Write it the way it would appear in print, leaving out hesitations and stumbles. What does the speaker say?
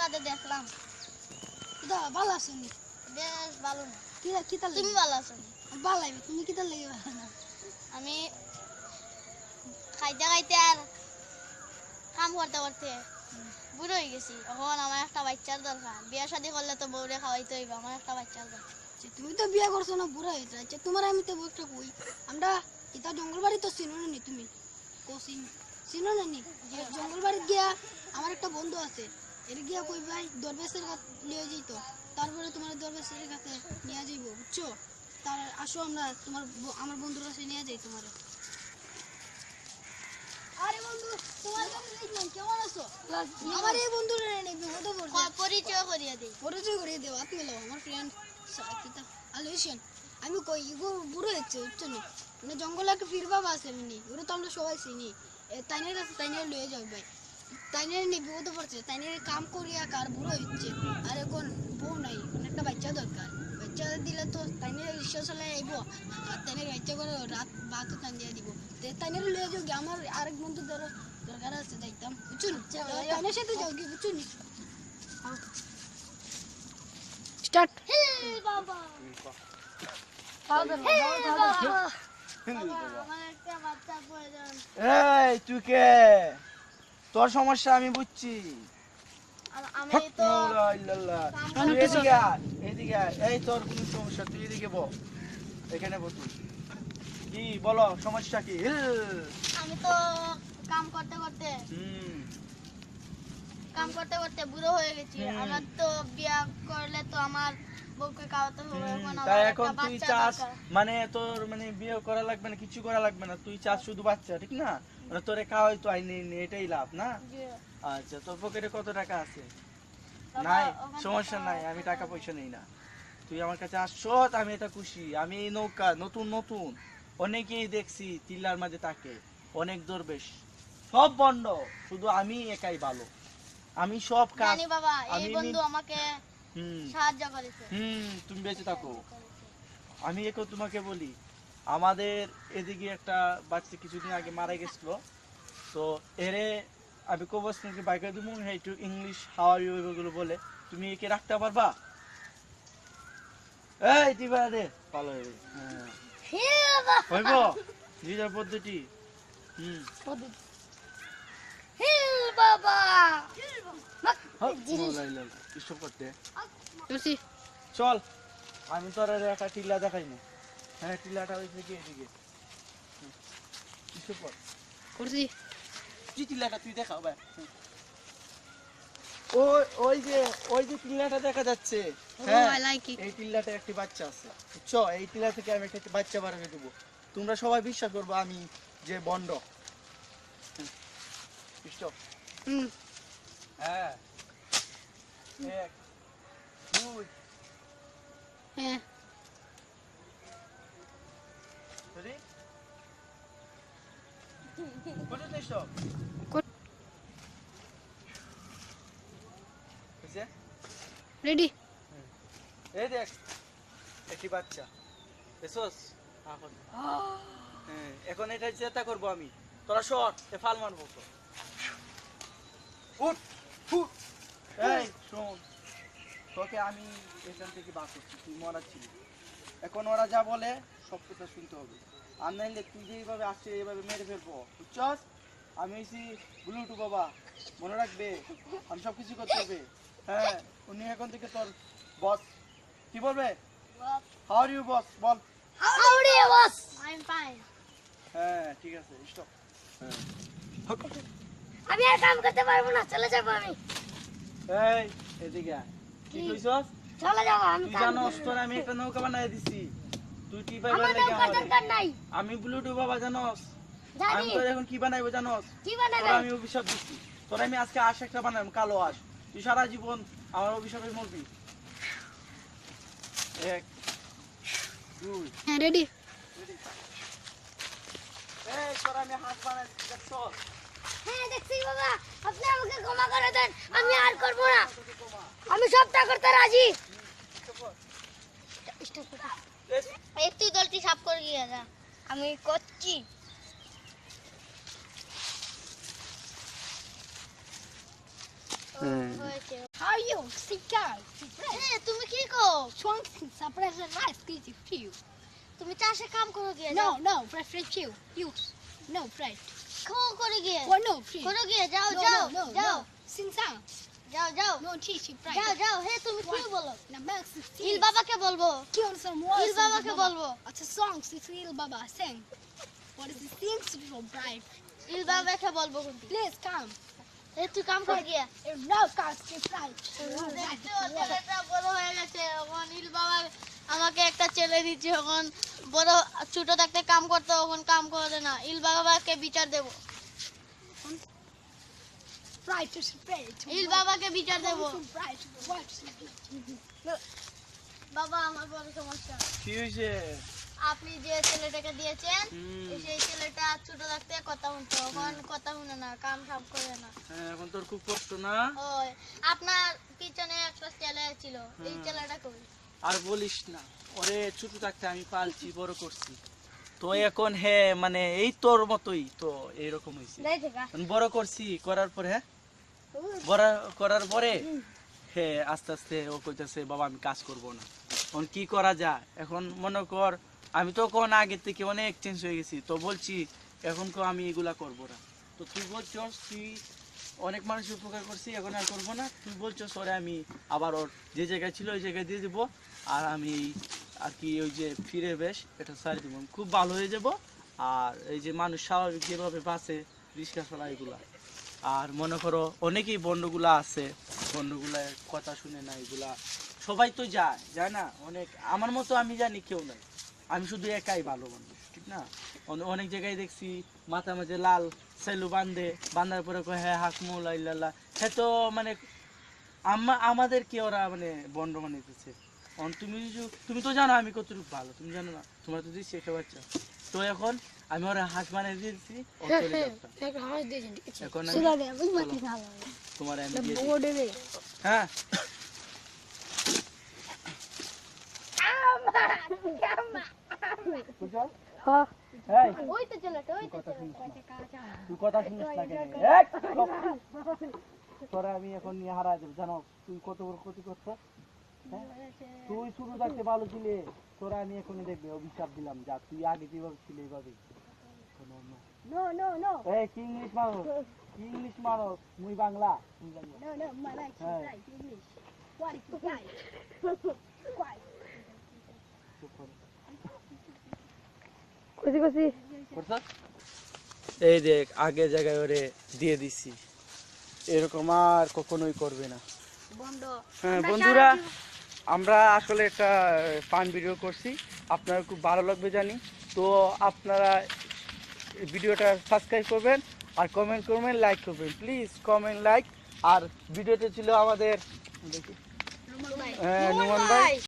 বাদে দেখলাম। কিতা ভালো আছো নি? বেশ ভালো না। কিতা কিতা তুমি ভালো আছো নি? ভালো লাগবে, তুমি কিতা লাগে ভালো না? আমি খাইতে খাইতে আর কাম করতে করতে বুড়ো হয়ে গেছি। এখন আমার একটা বাচ্চার দরকার। বিয়া শাদী করলে তো বউরে খাওয়াইতে হইব, আমার একটা বাচ্চার দরকার। আচ্ছা, তুমি তো বিয়া করছো না, বুড়া হয়েছে। আচ্ছা, তোমার আমি তো একটা কই, আমরা কিতা জঙ্গল বাড়ি তো চিনো না নি তুমি? কোচিং চিনো না নি? জঙ্গল বাড়ি গিয়া আমার একটা বন্ধু আছে, এর গিয়া কই ভাই দরবেশের কাছে লিয়ে যাইতো, তারপরে তোমার দরবেশের কাছে নিয়ে যাইব, বুঝছো? তার আসো আমরা তোমার আমার বন্ধুর কাছে নিয়ে যাই তোমার। আরে বন্ধু, তোমার কাছে দেখলাম, কেমন আছো? আমার এই বন্ধুরা নেই, বিপদে পড়ছে। পরিচয় করিয়ে দিই। পরিচয় করিয়ে দেবো, আপনি লো আমার ফ্রেন্ড কিতা আলোচন। আমি কই ইগো বুড়ো হচ্ছে, বুঝছো নি? মানে জঙ্গলে একটা ফিরবা আছে নি, ওরা তো আমরা সবাই চিনি। তাইনের কাছে তাইনের লয়ে যাও ভাই, তাইনের নি বিপদে পড়ছে, তাইনের কাম করিয়া কার বুড়ো হচ্ছে, আর এখন বউ নাই, এখন একটা বাচ্চা দরকার। বাচ্চা দিলে তো তাইনের রিক্সা চলাই আইব, আর তাইনের বাচ্চা করে রাত ভাত টান দিয়ে দিব। তাইনের লয়ে যাও, আমার আরেক বন্ধু দরকার আছে, যাইতাম, বুঝছো নি? তাইনের সাথে যাও কি, বুঝছো নি? স্টার্ট। বাবা বাবা আমার একটা বাচ্চার প্রয়োজন। এই তুই কে? তোর সমস্যা আমি বুঝছি। আমি তো লা ইল্লাল্লাহ। তুই এদিকে আয়, এদিকে আয়। এই তোর কোন সমস্যা, তুই এদিকে বল, এখানে বল। তুই কি বলো, সমস্যা কি? আমি তো কাম করতে করতে বুড়ো হয়ে গেছি। আমার তো বিয়া করলে তো আমার বউকে খাওয়াতে হবে। এখন তাই আমার এখন একটা তুই বাচ্চা চাস, দরকার। মানে তোর মানে বিয়ে করা লাগবে না, কিছু করা লাগবে না, তুই চাস শুধু বাচ্চা, ঠিক না? মানে তোরে খাওয়াই তো আইনি, এটাই লাভ না? জি। আচ্ছা, তোর পকেটে কত টাকা আছে? বাবা, নাই, ওখান সমস্যা থেকে নাই, আমি টাকা পয়সা নেই না। তুই আমার কাছে আসছো, আমি এটা খুশি। আমি এই নৌকা নতুন নতুন অনেকেই দেখছি টিলার মাঝে তাকে, অনেক দরবেশ, সব বন্ড, শুধু আমি একাই ভালো। আমি সব কাজ জানি বাবা, এই আমি বন্ধু আমাকে হুম সাহায্য করেছে। তুমি বেঁচে থাকো। আমি এখন তোমাকে বলি, আমাদের এদিকে একটা বাচ্চা কিছুদিন আগে মারা গেছিল, তো এরে আমি কবস্থানকে বাইকে দিব, একটু ইংলিশ হাওয়ার এগুলো বলে, তুমি একে রাখতে পারবা? এই দিবা রে, ভালো হবে। হ্যাঁ হইব, নিজের পদ্ধতি। বাবা ইসব করতে করছি। চল, আমি তোর একটা টিলা দেখাই না। হ্যাঁ, টিলাটা হয়েছে কি এদিকে। ইসব কর, করছি। কি টিলাটা তুই দেখাও ভাই। ওই যে টিলাটা দেখা যাচ্ছে, হ্যাঁ, I like it. এই টিলাতে একটি বাচ্চা আছে, বুঝছো? এই টিলা থেকে আমি একটা বাচ্চা বার করে দেবো। তোমরা সবাই বিশ্বাস করবো আমি যে বন্ড। স্টপ। হ্যাঁ, 1 2 হ্যাঁ, 3 বুঝলি তো? স্টপ। বুঝছে? রেডি। এই দেখ, একটি বাচ্চা দেখছস? এখন হ্যাঁ, এখন এটা চেষ্টা করবো আমি। তোরা শট ফাল মারবো তো। উঠ উঠ। এই শোন, তোকে আমি এখান থেকে বাদ করছি, তুই মরা ছিলি। এখন ওরা যা বলে সব কথা শুনতে হবে, আর নাইলে তুই যে এইভাবে আসছে এইভাবে মেরে ফেলবো, বুঝছস? আমি হইছি ব্লুটু বাবা, মনে রাখবে, আমি সব কিছু করতে হবে। হ্যাঁ, উনি এখন থেকে তোর বস। কি বলবে? হাউ আর ইউ বস বল। Howdy, boss. I'm fine. হ্যাঁ ঠিক আছে, স্টপ। আমি আর কাম করতে পারবো না, চলে যাবো আমি। এই এদিকে আয়। কি কইছস? চলে যাবো আমি। তুই জানোস তোর আমি একটা নৌকা বানাই দিছি, তুই কি পাইবার আমার লাগি নৌকার আমারে? দরকার নাই। আমি ব্লুটু বাবা, জানোস? জানি। আমি তোর এখন কি বানাইবো জানোস? কি তোর বানাবে? আমি অভিশাপ দিছি, তোর আমি আজকে আশ একটা বানাবো, কালো আশ। তুই সারা জীবন আমার অভিশাপে মরবি। 1 2 হ্যাঁ, রেডি। এই তোর আমি হাত বানাই দেখছস? হ্যাঁ দেখছি বাবা, আপনি আমাকে ক্ষমা করে দেন, আমি আর করবো না। আমি সবটা করতে রাজি। এই তুই দলটি সাফ করে গিয়ে যা, আমি করছি। হ্যাঁ। হয়েছে। How are you? Sikar. হ্যাঁ, তুমি কি কো? Swung surprise and nice kitty few. তুমি চাষে কাম করো গিয়ে No, যাও। no, fresh few. Use. No, fresh. করে গিয়ে Or no, free. করো গিয়ে যাও No, যাও no, no, যাও no. Sing song. যাও যাও No, teach you যাও pride. যাও। হে তুমি কি বলো? Now, Max ইল বাবাকে বলবো। Kill some words. ইল বাবাকে বলবো। It's a song, it's real Baba. Sing. What is the things from pride? ইল বাবাকে বলবো কোনটি? Please come. হে তুই কাম কর গিয়ে। If no comes, keep pride. দেখছো, ছেলেটা বড় হয়ে গেছে, এখন ইল বাবা আমাকে একটা ছেলে দিচ্ছে, এখন বড় ছোট থাকতে কাম করতে, এখন কাম করে না। ইল বাবাকে বিচার দেব। Pride to spread. ইল বাবাকে বিচার দেব। Pride to what? বাবা, আমার বড় সমস্যা। কি হয়েছে? আপনি যে ছেলেটাকে দিয়েছেন, হুম। সেই ছেলেটা ছোট থাকতে কথা শুনতো, এখন কথা শুনে না, কাম সাম করে না। হ্যাঁ, এখন তোর খুব কষ্ট না? ওই আপনার পিছনে একটা ছেলে ছিল, এই ছেলেটা কই? আর বলিস না, ওরে ছোট থাকতে আমি পালছি, বড় করছি। তো এখন মানে এই তোর মতোই তো এইরকম হয়েছে। বড় করছি, করার পরে বড় করার পরে আস্তে আস্তে ও কইতেছে বাবা আমি কাজ করব না। এখন কি করা যায়? এখন মনে কর আমি তো কোন আগে থেকে অনেক চেঞ্জ হয়ে গেছি, তো বলছি এখন আমি এগুলা করব না। তো তুই বলছস তুই অনেক মানুষের উপকার করছি, এখন আর করবো না। তুই বলছস ওরে আমি আবার ওর যে জায়গায় ছিল ওই জায়গায় দিয়ে দিব, আর আমি আর কি ওই যে ফিরে বেশ এটা সারি দিব, খুব ভালো হয়ে যাব। আর এই যে মানুষ স্বাভাবিক যেভাবে বাঁচে, রিক্সা চলা এগুলা, আর মনে করো অনেকেই বন্ডগুলা আছে, বন্ডগুলা কথা শুনে না, এগুলা সবাই তো যায় না, অনেক আমার মতো আমি জানি কেউ নাই, আমি শুধু একাই ভালো মানুষ, ঠিক না? অনেক জায়গায় দেখছি মাথা মাঝে লাল সেলু বান্ধার পরে কয় হ্যাঁ হাকমুল্লাহ ইল্লাল্লাহ, হ্যাঁ তো মানে আমাদেরকে ওরা মানে বন্ড বানাইতেছে। তুমি তো জানো আমি কতটুকু ভালো, তুমি জানো না? তোমরা তো দিচ্ছি একটা বাচ্চা, তো এখন আমি ওরা হাঁস বানিয়ে দিয়েছি, ও চলে যাচ্ছে। এখন আমি তোমার আমি দিয়ে দিই। হ্যাঁ বুঝছো? এই, ওই তো ছেলেটা, ওই তো কথা শুনিস ছেলেটা। না। তুই কথা শুনিস না কেন? তোরা আমি এখন নিয়ে হারাই দেবো, জানো তুই কত বড় ক্ষতি করছো? হ্যাঁ? তুই শুরু থাকতে ভালো ছিলে, তোরা আমি এখনই দেখবে অভিশাপ দিলাম, যা তুই আগে যেভাবে ছিলে এইভাবে। No, no, no. এই কি ইংলিশ মানুষ, কি ইংলিশ মানুষ, মুই বাংলা, তুই Bangla. No, no, my life is Hey. right, English. What is the guy? Why? চুপ করো। Kosi. করছো? এই দেখ আগে জায়গায় ওরে দিয়ে দিছি, এরকম আর কখনোই করবে না। বন্ধ। হ্যাঁ বন্ধুরা, আমরা আসলে একটা ফান ভিডিও করছি, আপনার খুব ভালো লাগবে জানি। তো আপনারা ভিডিওটা সাবস্ক্রাইব করবেন আর কমেন্ট করবেন, লাইক করবেন, প্লিজ কমেন্ট লাইক। আর ভিডিওটা ছিল আমাদের রুমন ভাই। নুমান ভাই।